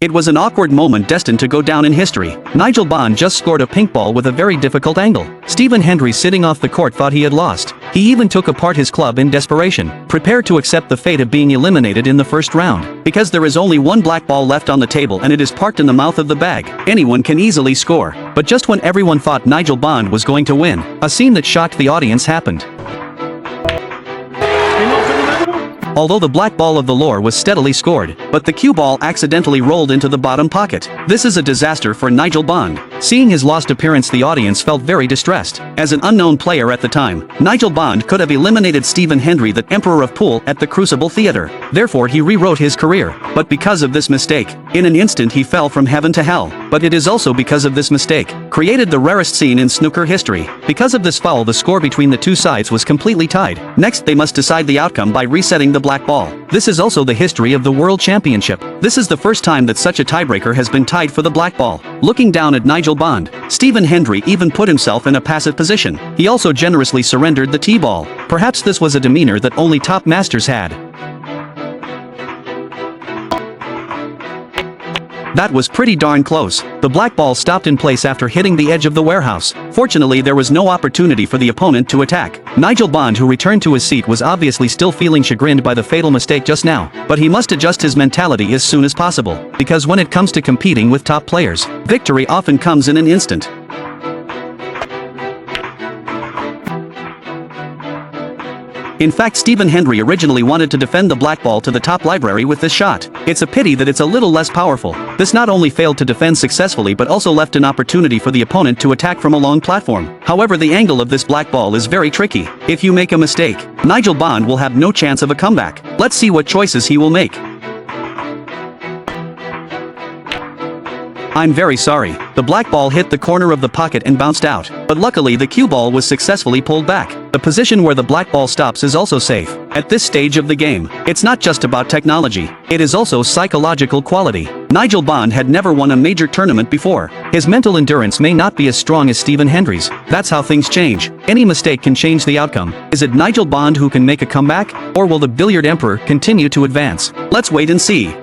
It was an awkward moment destined to go down in history. Nigel Bond just scored a pink ball with a very difficult angle. Stephen Hendry sitting off the court thought he had lost. He even took apart his club in desperation, prepared to accept the fate of being eliminated in the first round. Because there is only one black ball left on the table and it is parked in the mouth of the bag, anyone can easily score. But just when everyone thought Nigel Bond was going to win, a scene that shocked the audience happened. Although the black ball of the lore was steadily scored, but the cue ball accidentally rolled into the bottom pocket. This is a disaster for Nigel Bond. Seeing his lost appearance, the audience felt very distressed. As an unknown player at the time, Nigel Bond could have eliminated Stephen Hendry, the Emperor of Pool, at the Crucible Theatre. Therefore he rewrote his career. But because of this mistake, in an instant he fell from heaven to hell. But it is also because of this mistake, created the rarest scene in snooker history. Because of this foul, the score between the two sides was completely tied. Next they must decide the outcome by resetting the black ball. This is also the history of the World Championship. This is the first time that such a tiebreaker has been tied for the black ball. Looking down at Nigel Bond, Stephen Hendry even put himself in a passive position. He also generously surrendered the T-ball. Perhaps this was a demeanor that only top masters had. That was pretty darn close. The black ball stopped in place after hitting the edge of the warehouse. Fortunately, there was no opportunity for the opponent to attack. Nigel Bond, who returned to his seat, was obviously still feeling chagrined by the fatal mistake just now. But he must adjust his mentality as soon as possible. Because when it comes to competing with top players, victory often comes in an instant. In fact, Stephen Hendry originally wanted to defend the black ball to the top library with this shot. It's a pity that it's a little less powerful. This not only failed to defend successfully but also left an opportunity for the opponent to attack from a long platform. However, the angle of this black ball is very tricky. If you make a mistake, Nigel Bond will have no chance of a comeback. Let's see what choices he will make. I'm very sorry. The black ball hit the corner of the pocket and bounced out, but luckily the cue ball was successfully pulled back. The position where the black ball stops is also safe. At this stage of the game, it's not just about technology, it is also psychological quality. Nigel Bond had never won a major tournament before. His mental endurance may not be as strong as Stephen Hendry's. That's how things change. Any mistake can change the outcome. Is it Nigel Bond who can make a comeback? Or will the Billiard Emperor continue to advance? Let's wait and see.